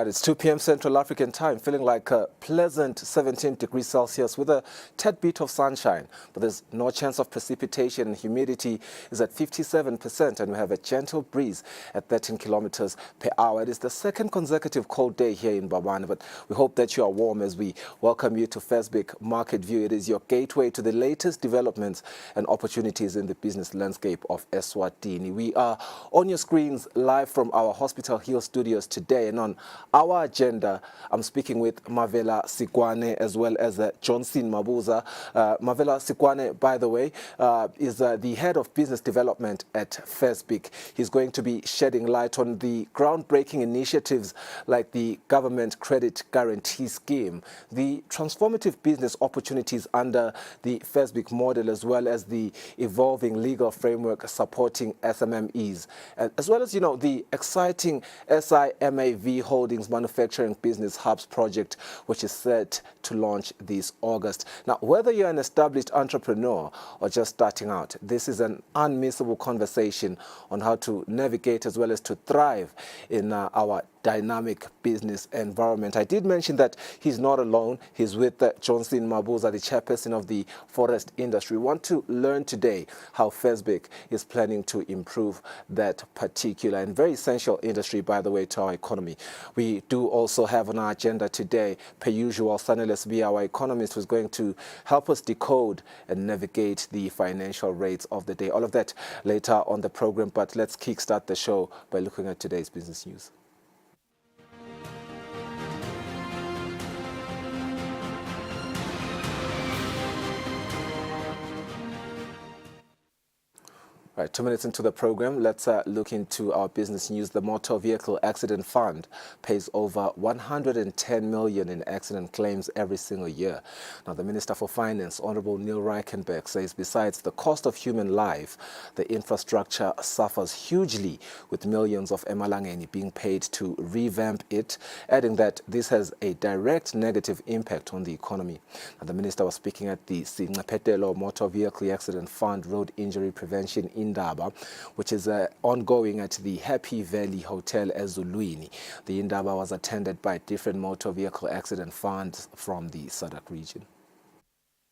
Right, it's 2 p.m. Central African time, feeling like a pleasant 17 degrees Celsius with a tad bit of sunshine. But there's no chance of precipitation and humidity is at 57%, and we have a gentle breeze at 13 kilometers per hour. It is the second consecutive cold day here in Babane, but we hope that you are warm as we welcome you to Fesbic Market View. It is your gateway to the latest developments and opportunities in the business landscape of Eswatini. We are on your screens live from our Hospital Hill studios today, and on our agenda, I'm speaking with Mavela Sikwane as well as Johnson Mabuza. Mavela Sikwane, by the way, is the head of business development at Fesbic. He's going to be shedding light on the groundbreaking initiatives like the government credit guarantee scheme, the transformative business opportunities under the Fesbic model, as well as the evolving legal framework supporting SMMEs, as well as, the exciting SIMAV Holdings Manufacturing Business Hubs project, which is set to launch this August. Now, whether you're an established entrepreneur or just starting out, this is an unmissable conversation on how to navigate as well as to thrive in our dynamic business environment. I did mention that he's not alone. He's with Johnson Mabuza, the chairperson of the forest industry. We want to learn today how Fesbic is planning to improve that particular and very essential industry, by the way, to our economy. We do also have on our agenda today, per usual, Saneles B, our economist, who's going to help us decode and navigate the financial rates of the day. All of that later on the program, but let's kickstart the show by looking at today's business news. Right, 2 minutes into the program, let's look into our business news. The Motor Vehicle Accident Fund pays over 110 million in accident claims every single year. Now, the Minister for Finance, Honorable Neil Reichenberg, says besides the cost of human life, the infrastructure suffers hugely, with millions of emalangeni being paid to revamp it, adding that this has a direct negative impact on the economy. Now, the Minister was speaking at the Sinqaphetelo Motor Vehicle Accident Fund Road Injury Prevention Indaba, which is ongoing at the Happy Valley Hotel Eswatini. The Indaba was attended by different motor vehicle accident funds from the SADC region.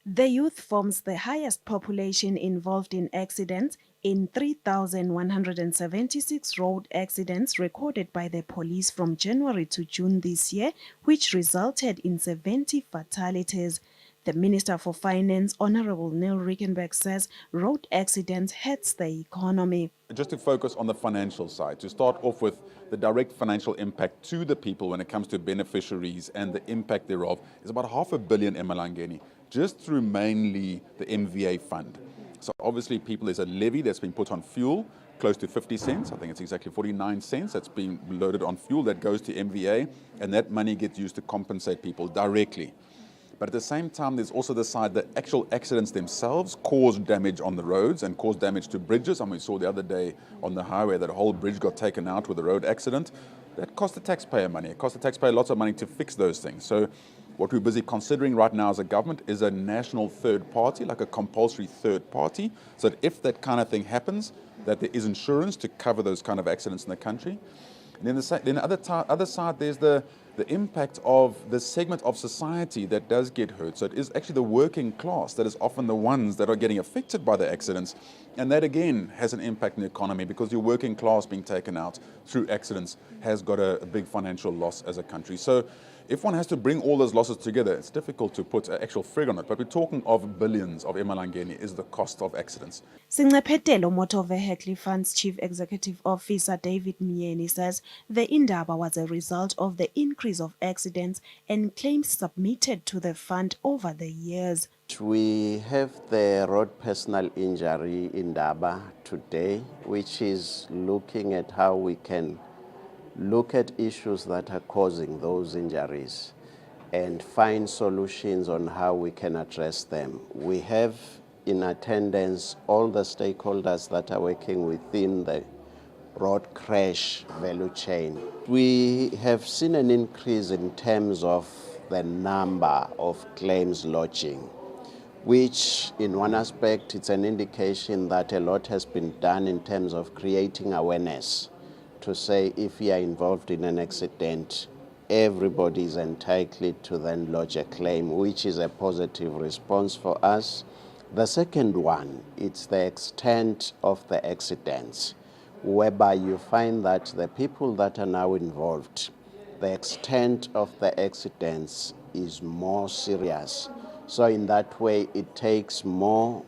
The youth forms the highest population involved in accidents in 3,176 road accidents recorded by the police from January to June this year, which resulted in 70 fatalities. The Minister for Finance, Honorable Neil Reichenberg, says road accidents hurts the economy. Just to focus on the financial side, to start off with the direct financial impact to the people when it comes to beneficiaries and the impact thereof is about 500 million emalangeni, just through mainly the MVA fund. So obviously there's a levy that's been put on fuel, close to 50 cents. I think it's exactly 49 cents that's being loaded on fuel that goes to MVA, and that money gets used to compensate people directly. But at the same time, there's also the side that actual accidents themselves cause damage on the roads and cause damage to bridges. And we saw the other day on the highway that a whole bridge got taken out with a road accident. That cost the taxpayer money. It cost the taxpayer lots of money to fix those things. So what we're busy considering right now as a government is a national third party, like a compulsory third party, so that if that kind of thing happens, that there is insurance to cover those kind of accidents in the country. And then the other side, there's the impact of the segment of society that does get hurt. So it is actually the working class that is often the ones that are getting affected by the accidents. And that, again, has an impact on the economy, because your working class being taken out through accidents has got a big financial loss as a country. So if one has to bring all those losses together, it's difficult to put an actual figure on it, but we're talking of billions of emalangeni is the cost of accidents. Sinqaphetelo Motor Vehicle Fund's Chief Executive Officer David Myeni says the Indaba was a result of the increase of accidents and claims submitted to the fund over the years. We have the road personal injury Indaba today, which is looking at how we can look at issues that are causing those injuries and find solutions on how we can address them. We have in attendance all the stakeholders that are working within the road crash value chain. We have seen an increase in terms of the number of claims lodging, which in one aspect it's an indication that a lot has been done in terms of creating awareness to say if you are involved in an accident, everybody is entitled to then lodge a claim, which is a positive response for us. The second one, it's the extent of the accidents, whereby you find that the people that are now involved, the extent of the accidents is more serious. So in that way, it takes more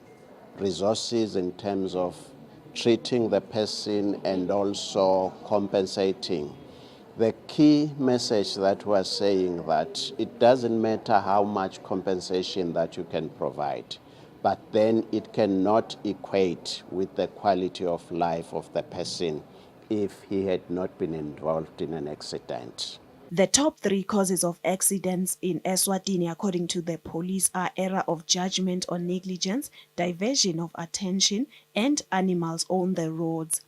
resources in terms of treating the person and also compensating. The key message that we're saying that it doesn't matter how much compensation that you can provide, but then it cannot equate with the quality of life of the person if he had not been involved in an accident. The top 3 causes of accidents in Eswatini, according to the police, are error of judgment or negligence, diversion of attention, and animals on the roads.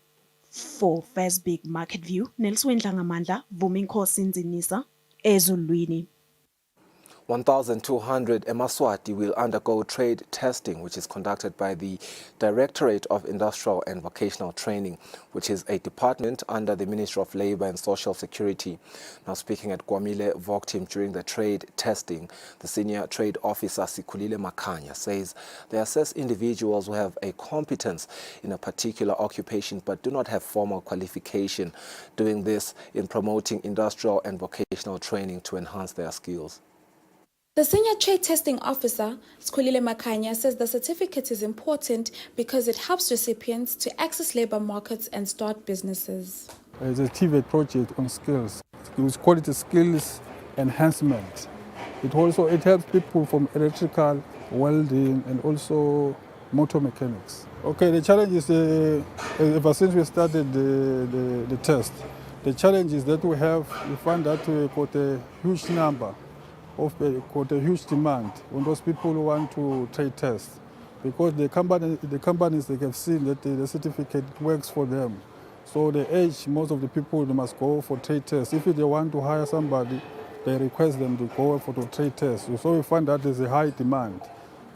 For First Big Market View, Nelson Dlangamandla, Vuminkosi Nzinisa, Ezulwini. 1,200 Eswatini will undergo trade testing, which is conducted by the Directorate of Industrial and Vocational Training, which is a department under the Ministry of Labour and Social Security. Now, speaking at Kwamile Voktim during the trade testing, the senior trade officer Sikulile Makanya says they assess individuals who have a competence in a particular occupation but do not have formal qualification, doing this in promoting industrial and vocational training to enhance their skills. The Senior Trade Testing Officer, Sikulile Makanya, says the certificate is important because it helps recipients to access labour markets and start businesses. It's a TVET project on skills. It's quality skills enhancement. It helps people from electrical, welding, and also motor mechanics. Okay, the challenge is ever since we started the test, the challenge is that we find that we got a huge number. Got a huge demand on those people who want to trade test, because the companies they have seen that the certificate works for them. So they urge most of the people they must go for trade test. If they want to hire somebody, they request them to go for the trade test. So we find that there's a high demand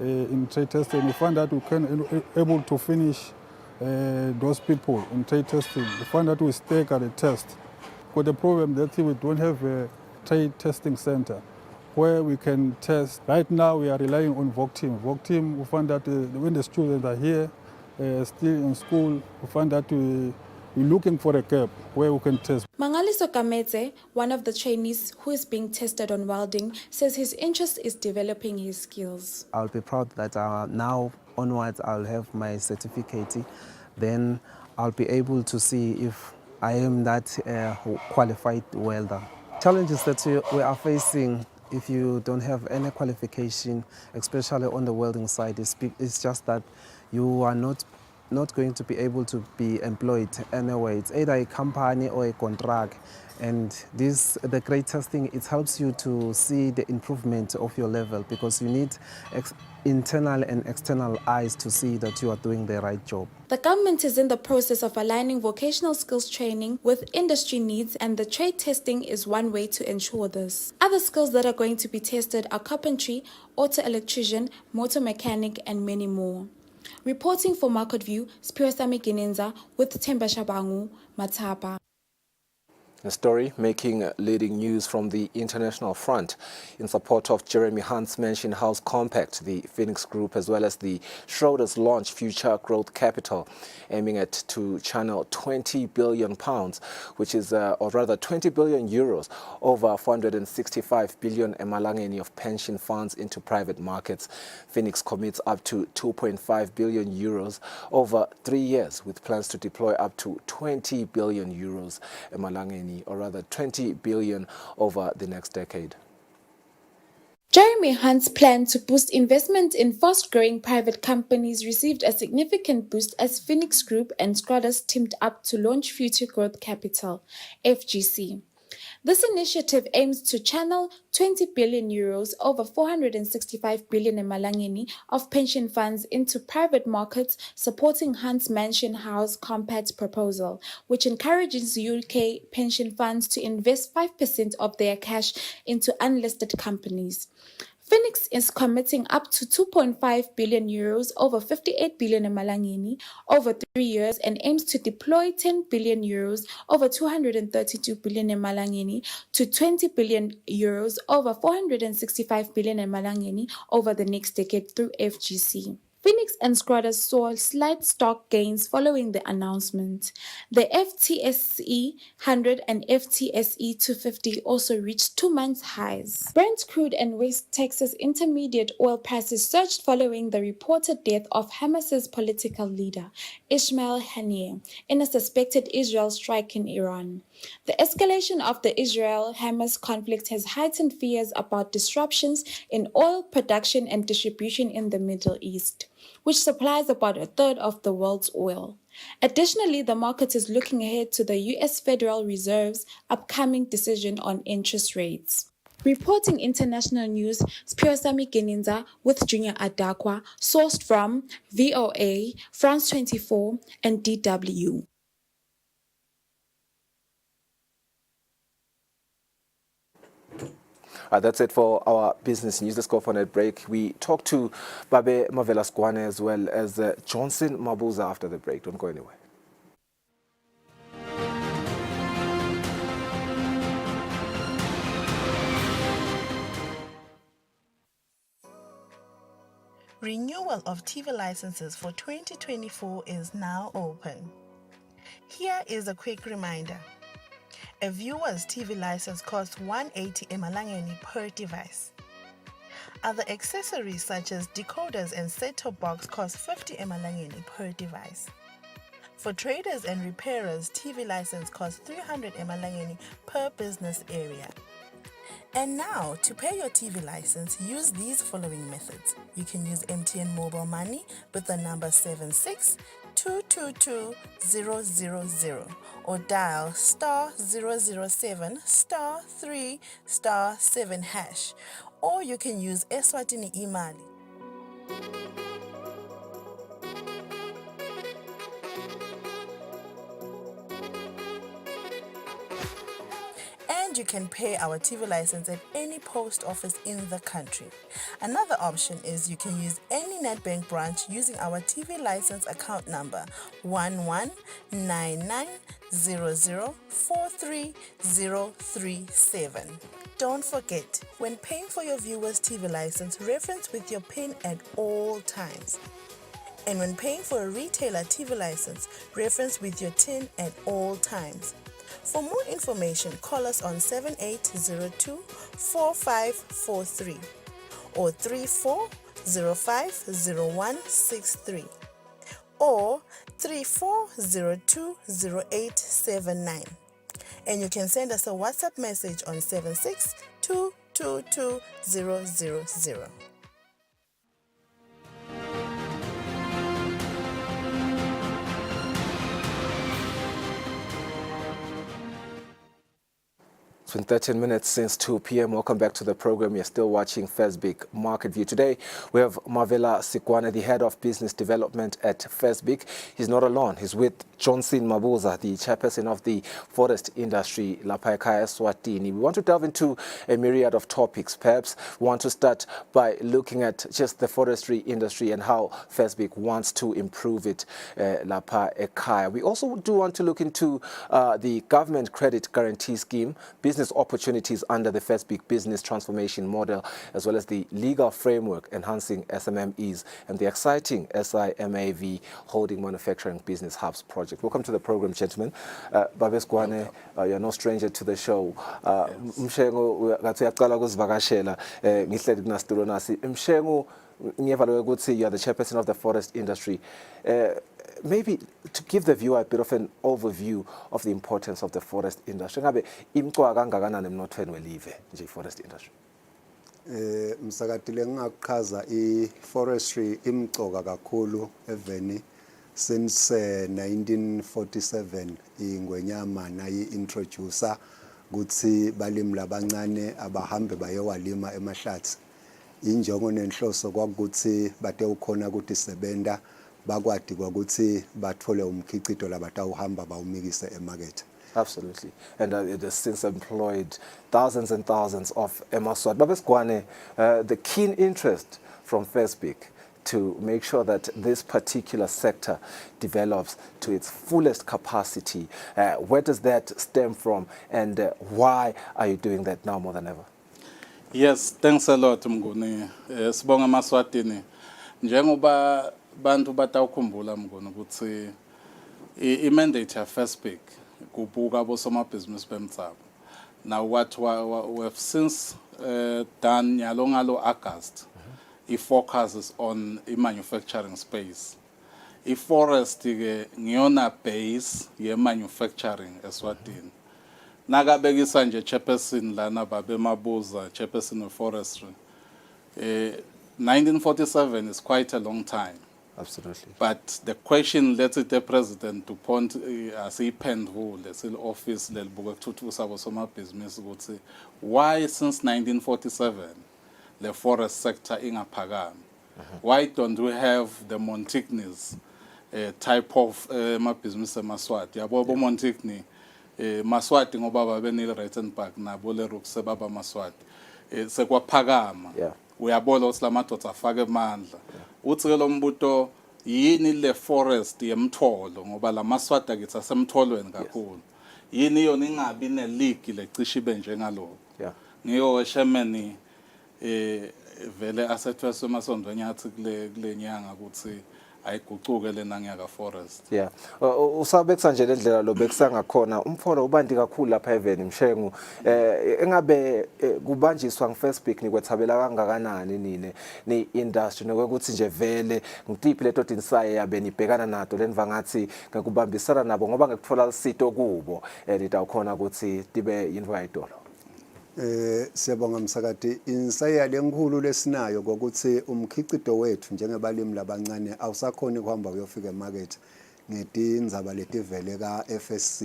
in trade testing. We find that we can able to finish those people in trade testing. We find that we stake at the test. But the problem that we don't have a trade testing center where we can test. Right now we are relying on Voktim. Voktim, we find that when the students are here, still in school, we find that we're looking for a gap where we can test. Mangaliso Kamete, one of the trainees who is being tested on welding, says his interest is developing his skills. I'll be proud that now onwards I'll have my certificate. Then I'll be able to see if I am that qualified welder. Challenges that we are facing if you don't have any qualification, especially on the welding side, it's just that you are not going to be able to be employed anyway. It's either a company or a contract. And the great testing, it helps you to see the improvement of your level, because you need internal and external eyes to see that you are doing the right job. The government is in the process of aligning vocational skills training with industry needs, and the trade testing is one way to ensure this. Other skills that are going to be tested are carpentry, auto electrician, motor mechanic, and many more. Reporting for Market View, Spirisami Ginenza with Temba Shabangu, Matapa. A story making leading news from the international front in support of Jeremy Hunt's Mansion House Compact. The Phoenix Group, as well as the Schroders, launched Future Growth Capital, aiming to channel £20 billion, which is, or rather 20 billion euros, over 465 billion emalangeni of pension funds into private markets. Phoenix commits up to 2.5 billion euros over 3 years, with plans to deploy up to 20 billion euros emalangeni, or rather 20 billion over the next decade. Jeremy Hunt's plan to boost investment in fast-growing private companies received a significant boost as Phoenix Group and Schroders teamed up to launch Future Growth Capital, FGC. This initiative aims to channel 20 billion euros over 465 billion emalangeni of pension funds into private markets, supporting Hunt's Mansion House Compact proposal, which encourages UK pension funds to invest 5% of their cash into unlisted companies. Phoenix is committing up to 2.5 billion euros over 58 billion emalangeni over 3 years and aims to deploy 10 billion euros over 232 billion emalangeni to 20 billion euros over 465 billion emalangeni over the next decade through FGC. Phoenix and Scrotus saw slight stock gains following the announcement. The FTSE 100 and FTSE 250 also reached 2-month highs. Brent crude and West Texas Intermediate oil prices surged following the reported death of Hamas's political leader, Ismail Haniyeh, in a suspected Israel strike in Iran. The escalation of the Israel-Hamas conflict has heightened fears about disruptions in oil production and distribution in the Middle East, which supplies about a third of the world's oil. Additionally, the market is looking ahead to the U.S. Federal Reserve's upcoming decision on interest rates. Reporting international news, Spiosami Geninza with Junior Adakwa, sourced from VOA, France 24, and DW. That's it for our business news. Let's go for a break. We talk to Babe Mavela Skwane as well as Johnson Mabuza after the break. Don't go anywhere. Renewal of TV licenses for 2024 is now open. Here is a quick reminder. A viewer's TV license costs 180 emalangeni per device. Other accessories such as decoders and set-top box cost 50 emalangeni per device. For traders and repairers, TV license costs 300 emalangeni per business area. And now, to pay your TV license, use these following methods. You can use MTN Mobile Money with the number 76222000 or dial *007 *3 *7 hash, or you can use Eswatini Imali. And you can pay our TV license at any post office in the country. Another option is you can use any Nedbank branch using our TV license account number 119900430037. Don't forget, when paying for your viewer's TV license, reference with your PIN at all times. And when paying for a retailer TV license, reference with your TIN at all times. For more information, call us on 7802-4543 or 34050163 or 34020879. And you can send us a WhatsApp message on 762222000. It's been 13 minutes since 2 p.m. Welcome back to the program. You're still watching FESBIC Market View. Today, we have Mavela Sikwane, the Head of Business Development at FESBIC. He's not alone. He's with Johnson Mabuza, the Chairperson of the Forest Industry, Lapha ekhaya Eswatini. We want to delve into a myriad of topics. Perhaps we want to start by looking at just the forestry industry and how FESBIC wants to improve it, Lapha ekhaya. We also do want to look into the government credit guarantee scheme, business opportunities under the FESBIC business transformation model, as well as the legal framework enhancing SMMEs and the exciting SIMAV holding manufacturing business hubs project. Welcome to the program, gentlemen. Babe Skwane, you're no stranger to the show. Mshengo ngathi uyaqala ukuzivakashela ngihleli kuna studio nasi. Mshengo ngiyevalo ukuthi you are the chairperson of the forest industry. Maybe to give the viewer a bit of an overview of the importance of the forest industry. Ngabe imqoka kangakanani emnothweni welive nje forest industry? Msakatile ngachaza i-forestry imqoka kakhulu eveni since 1947 ingwenyama nayi-introducer kuthi balimi labancane abahambe bayowalima emahlathi. Injongo nenhloso kwakuthi bate ukhona ukuthi sebenta bakwadi kwakuthi bathole umkhicito labatawuhamba bawumikise emarket. Absolutely. And it has since employed thousands and thousands of Emaswat. Baba Sgwane, the keen interest from FESPIC to make sure that this particular sector develops to its fullest capacity, where does that stem from, and why are you doing that now more than ever? Yes, thanks a lot Mnguni. Sibonga Maswatini. Njengoba bantu batawukhumbula Mnguni ukuthi i-mandate ya FESPIC kubuka abosomabhizinisi bemtsabo. Now what we have since done nyalo August, it focuses on i-manufacturing space. I-forest ke ngiyona base ye-manufacturing Eswatini. Nakabekisa nje chairperson lana babe mabuza chairperson of forestry. 1947 is quite a long time. Absolutely. But the question let's say the president to point asiyiphendule sil office lelibuka kuthuthukisa abosomabhizinisi ukuthi why since 1947 the forest sector ingaphakami. Why don't we have the Montigny's type of mabhizinisi eMaswati? Yabo bo Montigny Maswati ngoba babenile Ritenburg nabo leRook sebaba Maswati sekwaphakama uyabona ukuthi lamadoda afake amandla uthi ke lo mbuto yini le forest yemtholo ngoba la Maswati akithi asemtholweni kakhulu yini yona ingabi ne league lecishe ibe njengaloko ngiyo chairman vele asethweswe emasondweni nyathi kule nyanga ukuthi ayigucuke lena ngiyaka forest. Yeah. Usabekisa nje lendlela lo bekusangakhona umfolo ubandi kakhulu lapha eveni Mshengu engabe kubanjiswa ngeFESPIC nikwethabela kangakanani nini ni industry nokuthi nje vele ngitiphi leto dinsaye yabe nibhekana nato lenva ngathi ngakubambisana nabo ngoba ngekuthola lisito kubo litawukhona ukuthi tibe yinto ayidolo. Siyabonga msakati insaya lenkulu lesinayo ukuthi umkhicido wethu njengebalimi labancane awusakhona ukuhamba uyofika emarket ngetindzaba letivele ka FSC.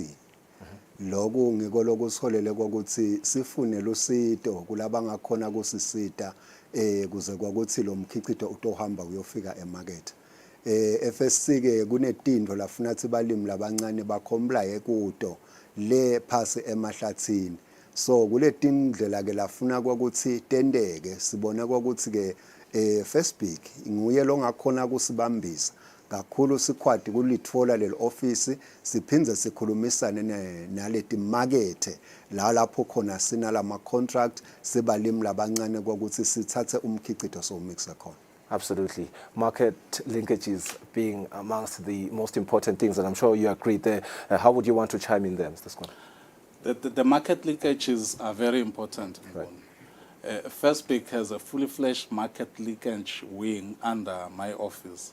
Lokho ngiko lokusolele ukuthi sifune lusito kulaba ngakhona kusisita kuze kwakuthi lo mkhicido utohamba uyofika emarket. FSC ke kunetindlo lafuna ukuthi balimi labancane bakomplaye kuto le phasi emahlathini. So kule tindlela ke lafuna ukuthi tendeke sibona ukuthi ke FESPIC nguye lo ngakhona kusibambisa kakhulu sikhwadi kulitfola leli office siphinze sikhulumisane naleti market la lapho khona sina lama contract sebalimi labancane ukuthi sithathe umkhicido so mixa khona. Absolutely. Market linkages being amongst the most important things, and I'm sure you agree there. How would you want to chime in there, Mr. Sgwane? The market linkages are very important. Right. FESPIC has a fully fledged market linkage wing under my office.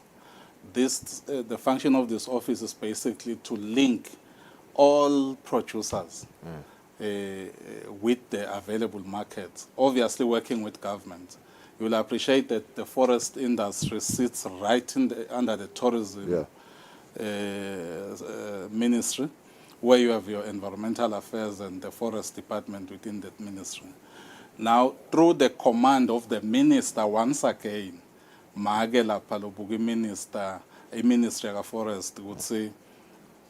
The function of this office is basically to link all producers with the available markets, obviously working with government. You will appreciate that the forest industry sits right under the tourism ministry, where you have your environmental affairs and the forest department within that ministry. Now, through the command of the minister, once again, Magela Palobugi minister, a ministry of forest would say,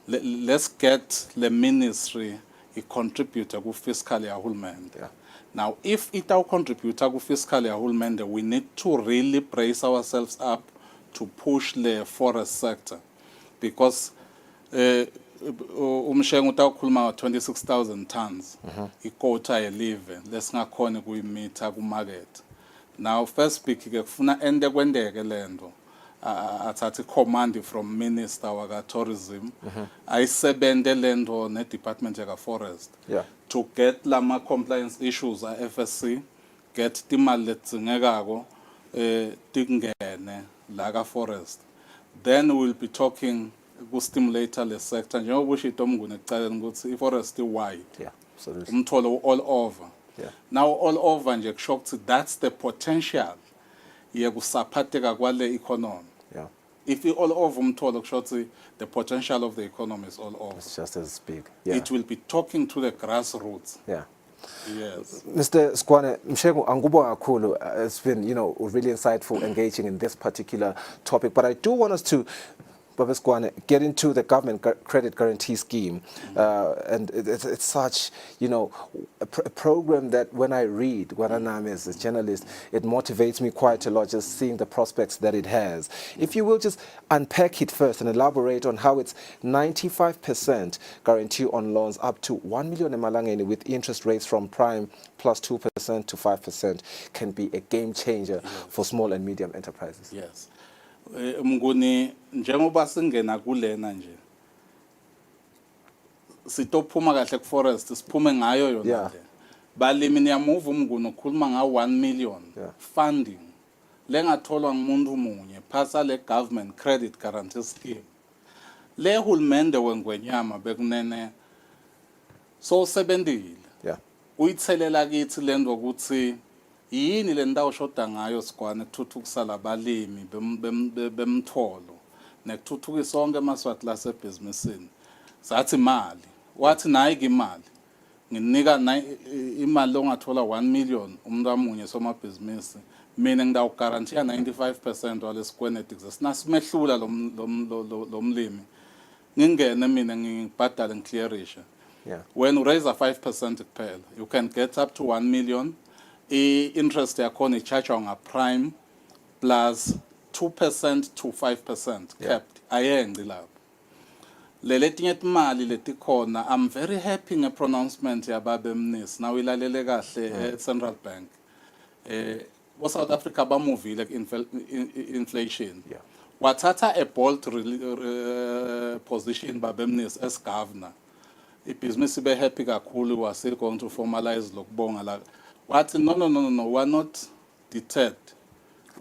let's get the ministry a contributor to fiscal enablement. Now, if it will contribute to fiscal enablement, we need to really brace ourselves up to push the forest sector, because umshengu utawukhuluma 26,000 tons ikota yelive lesingakhona kuyimitha ku market. Now FESPIC ke kufuna ende kwendeke lento athathe command from minister waka tourism ayisebente lento ne department yaka forest to get lama compliance issues a FSC, get timali ledzingekako tingene la ka forest. Then we'll be talking stimulate the sector njengoba ushito Mnguni ekucaleni ukuthi i-forest wide umtholo all over. Now all over nje kusho ukuthi that's the potential yekusaphatheka kwale economy. If all over umtholo kusho ukuthi the potential of the economy is all over. It's just as big. It will be talking to the grassroots. Yes. Mr. Sgwane, Mshengu, angubonga kakhulu. It's been, really insightful engaging in this particular topic. But I do want us to Babes Kwane, get into the government credit guarantee scheme, and it's such, you know, a program that when I read Guaranami as a journalist, it motivates me quite a lot just seeing the prospects that it has. If you will just unpack it first and elaborate on how it's 95% guarantee on loans up to 1 million emalangeni with interest rates from prime plus 2% to 5% can be a game changer for small and medium enterprises. Yes. Mnguni njengoba singena kulena nje sitophuma kahle ku forest siphume ngayo yona le balimi niyamove umnguni ukhuluma nga 1 million funding lengatholwa ngumuntu munye phasa le government credit guarantee scheme le hulumende wengwenyama bekunene so sebendile uyithelela kithi lento ukuthi yini le ndawo shoda ngayo Sikwane kuthuthukisa labalimi bemtholo nekuthuthukisa sonke amaswati lasebhizinisini sathi imali wathi nayi imali nginika imali ongathola 1 million umuntu amunye somabhizinisi mina ngidawu guarantee 95% walesikweneti sinamehlula lo mlimi ngingene mina ngibhadale ngiclearisha when you raise a 5% kuphela you can get up to 1 million. Interest yakhona i-charge nga prime plus 2% to 5% capped ayengi lapho letinye imali letikhona. I'm very happy nge-pronouncement yababe mnisi nawe ilalele kahle Central Bank South Africa bamuvile inflation wathatha a bold position babe mnisi as governor ibhizinisi be happy kakhulu was going to formalize lokubonga la wathi no we're not deterred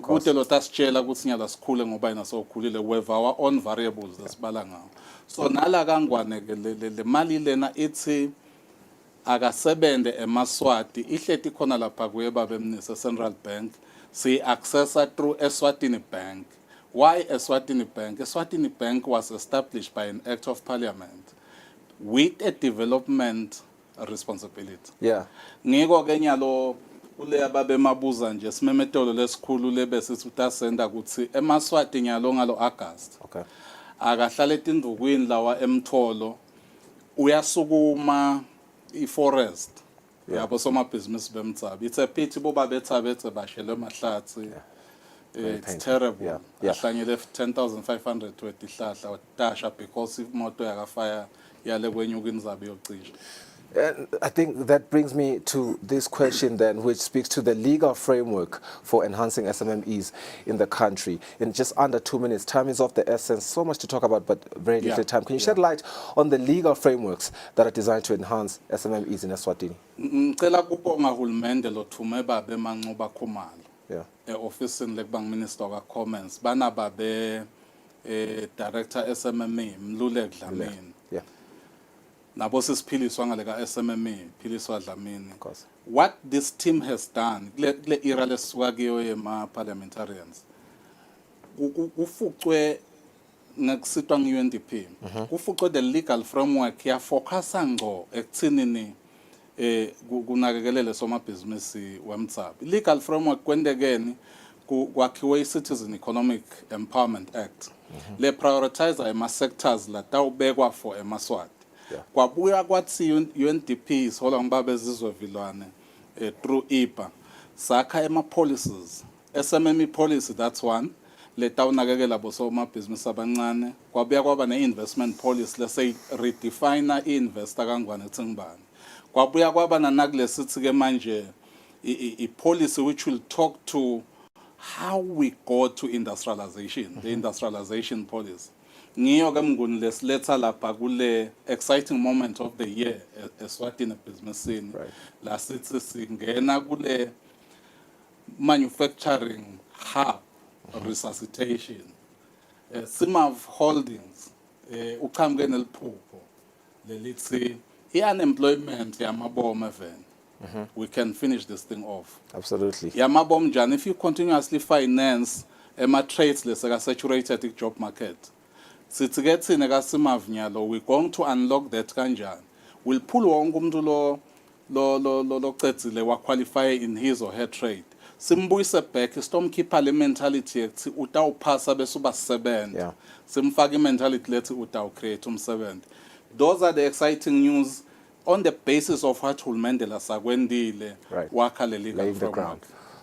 kude lo tasitshela ukuthi nyala sikhule ngoba yena sokhulile we have our own variables lesibala ngawo so nala kangwane ke le mali lena ithi akasebende emaswati ihlethi khona lapha kuye babe mnisi Central Bank si accessa through Eswatini Bank. Why Eswatini Bank? Eswatini Bank was established by an act of parliament with a development responsibility. Ngiko ke nyalo ule ababe mabuza nje simemetolo lesikhulu lebe sithi utasenda ukuthi emaswati nyalo ngalo August. Akahlala etindukwini lawa emtholo uyasukuma iforest yabo somabhizinisi bemtsabi. It's a pity boba bethabethe bashele emahlathi. It's terrible. Ahlanyele 10,500 to etihlahla watasha because imoto yakafire yale kwenyuka inzabi yocisha. And I think that brings me to this question then, which speaks to the legal framework for enhancing SMMEs in the country. In just under 2 minutes, time is of the essence. So much to talk about, but very little time. Can you shed light on the legal frameworks that are designed to enhance SMMEs in Eswatini? Ngicela kubonga hulumende lothume babe manxuba khumalo. Officing lekubang Minister ka Comments bana babe Director SMME Mlulek Dlamini. Nabo sisiphiliswa ngale ka SMME philiswa Dlamini. What this team has done kule era lesisuka kiyo yema parliamentarians kufucwe ngekusitwa nge-UNDP kufucwe the legal framework ya focusa ngco ekuthinini kunakekelele somabhizinisi wemtsabi. Legal framework kwendekeni kwakhiwe i-Citizen Economic Empowerment Act le prioritize ama sectors la tawubekwa for emaswati. Kwabuya kwathi UNDP isola ngibabe zizwevilwane through IPA sakha ema policies SMME policy, that's one le tawunakekela bosomabhizinisi abancane. Kwabuya kwaba ne-investment policy lese redefine i-investor kangwane etsingibani. Kwabuya kwaba nanakule sithi ke manje i-policy which will talk to how we go to industrialization, the industrialization policy. Ngiyo ke mnguni lesiletha lapha kule exciting moment of the year Eswatini ebhizinisini la sithi singena kule manufacturing hub resuscitation. Simav Holdings uqhamuke neliphupho lelithi i-unemployment yamaboma even we can finish this thing off. Absolutely. Yamaboma njani if you continuously finance trades leseka saturated job market. Sithi ke thina kaSimavunyalo we're going to unlock that kanjani. We'll pull wonke umuntu lo cedzile wa qualify in his or her trade. simbuyise back sitomkhipha le mentality yethi utawuphasa bese uba sebenza Yeah. simfaka imentality lethi utawucreate umsebenzi. Those are the exciting news on the basis of what hulumende lasakwendile Right. wakha le legal Laying the framework. ground.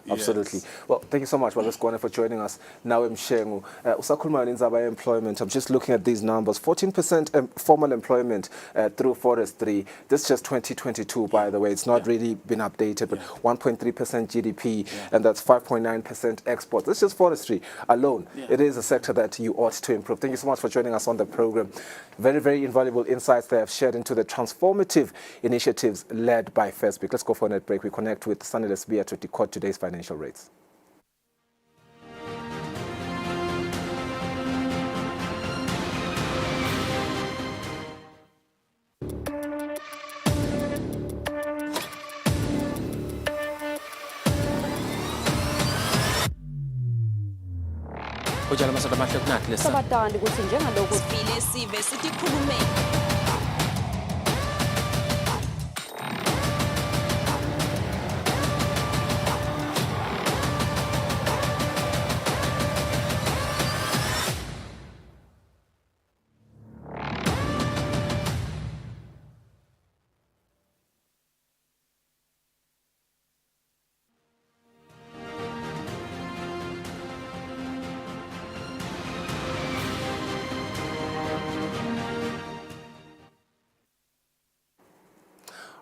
Absolutely. Yes. Well, thank you so much, Walesgwane, for joining us. Now, Mshengu, usakhuluma ngendaba employment. I'm just looking at these numbers. 14% formal employment through forestry. This is just 2022, by the way. It's not really been updated, but 1.3% GDP, and that's 5.9% export. This is just forestry alone. It is a sector that you ought to improve. Thank you so much for joining us on the program. Very, very invaluable insights they have shared into the transformative initiatives led by FirstBank. Let's go for a net break. We connect with Sunny Lesbia to decode today's financial rates. sabatandi ukuthi njengalokhu sivile sive sithi khulumeni.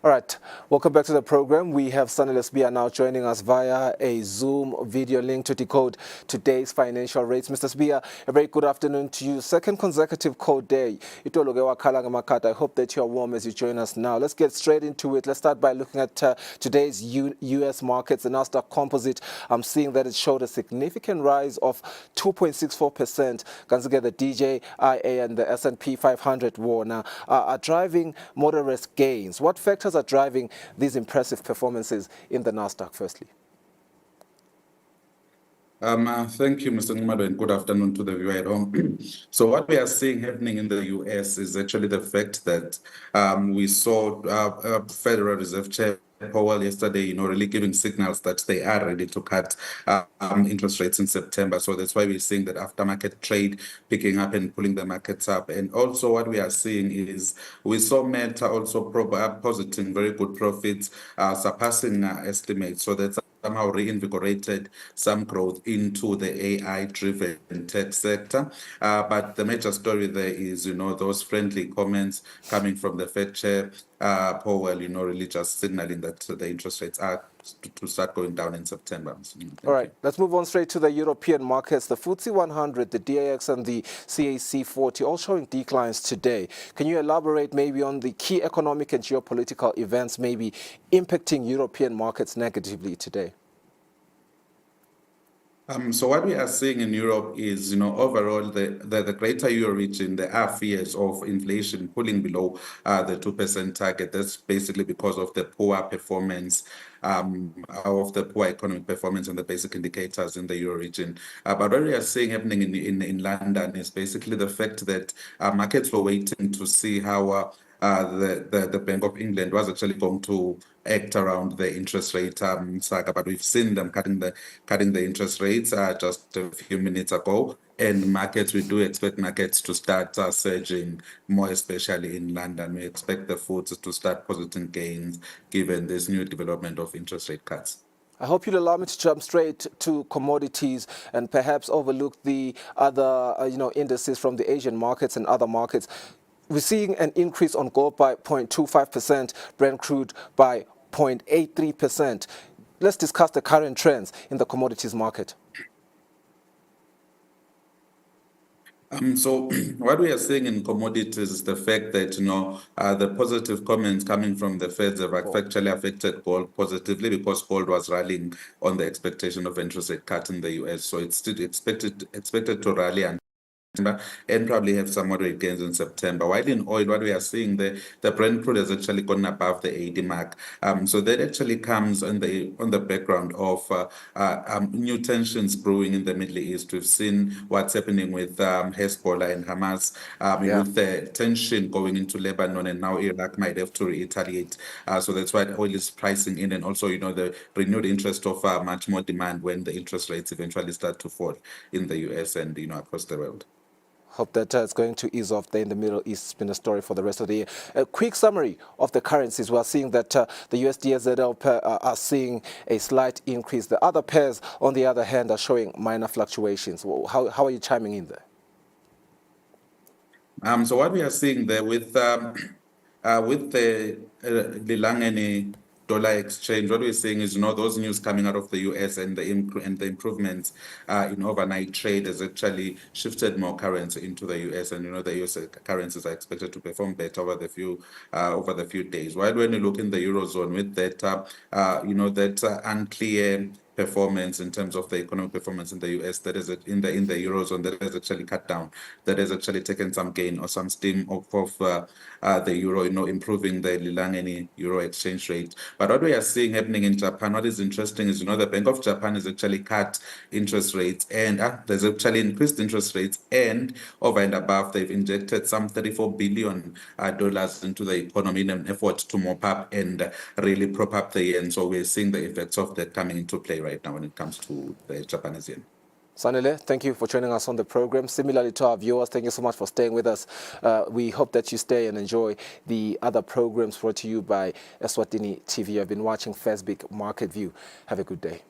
All right, welcome back to the program. We have Sunny Lesbia now joining us via a Zoom video link to decode today's financial rates. Mr. Sbia, a very good afternoon to you. Second consecutive code day. I hope that you are warm as you join us now. Let's get straight into it. Let's start by looking at today's U.S. markets. The Nasdaq Composite, I'm seeing that it showed a significant rise of 2.64%. Consider the DJIA and the S&P 500 are driving moderate gains. What factors are driving these impressive performances in the Nasdaq, firstly? Thank you, Mr. Ngumado, and good afternoon to the viewer at home. So what we are seeing happening in the U.S. is actually the fact that we saw Federal Reserve Chair Powell yesterday, really giving signals that they are ready to cut interest rates in September. So that's why we're seeing that aftermarket trade picking up and pulling the markets up. And also what we are seeing is we saw Meta also positing very good profits, surpassing estimates. So that's somehow reinvigorated some growth into the AI-driven tech sector. But the major story there is, those friendly comments coming from the Fed Chair Powell, really just signaling that the interest rates are to start going down in September. All right, let's move on straight to the European markets. The FTSE 100, the DAX and the CAC 40 all showing declines today. Can you elaborate maybe on the key economic and geopolitical events maybe impacting European markets negatively today? So what we are seeing in Europe is, overall, the greater Euro region, there are fears of inflation pulling below the 2% target. That's basically because of the poor performance, of the poor economic performance and the basic indicators in the Euro region. But what we are seeing happening in London is basically the fact that markets were waiting to see how the Bank of England was actually going to act around the interest rate saga, but we've seen them cutting the interest rates just a few minutes ago. And markets, we do expect markets to start surging more, especially in London. We expect the FTSE to start positing gains given this new development of interest rate cuts. I hope you'll allow me to jump straight to commodities and perhaps overlook the other indices from the Asian markets and other markets. We're seeing an increase on gold by 0.25%, Brent crude by 0.83%. Let's discuss the current trends in the commodities market. So what we are seeing in commodities is the fact that, the positive comments coming from the Feds have actually affected gold positively because gold was rallying on the expectation of interest rate cut in the US. So it's still expected to rally and probably have some moderate gains in September. While in oil, what we are seeing, the Brent crude has actually gone above the 80 mark. So that actually comes on the background of new tensions brewing in the Middle East. We've seen what's happening with Hezbollah and Hamas, with the tension going into Lebanon, and now Iraq might have to retaliate. So that's why oil is pricing in, and also, the renewed interest of much more demand when the interest rates eventually start to fall in the US and, across the world. Hope that it's going to ease off there in the Middle East. It's been a story for the rest of the year. A quick summary of the currencies. We are seeing that the USD ZL pair are seeing a slight increase. The other pairs, on the other hand, are showing minor fluctuations. How are you chiming in there? So what we are seeing there with the Lilangeni dollar exchange, what we're seeing is, those news coming out of the US and the improvements in overnight trade has actually shifted more currency into the US, and the US currencies are expected to perform better over the few days. While when you look in the Eurozone with that that unclear performance in terms of the economic performance in the US, that is in the Eurozone, that has actually cut down, that has actually taken some gain or some steam off of the euro, improving the Lilangeni euro exchange rate. But what we are seeing happening in Japan, what is interesting is, the Bank of Japan has actually cut interest rates, and there's actually increased interest rates, and over and above, they've injected some $34 billion into the economy in an effort to mop up and really prop up the yen. So we're seeing the effects of that coming into play right now when it comes to the Japanese yen. Sanele, thank you for joining us on the program. Similarly to our viewers, thank you so much for staying with us. We hope that you stay and enjoy the other programs brought to you by Eswatini TV. I've been watching First Big Market View. Have a good day.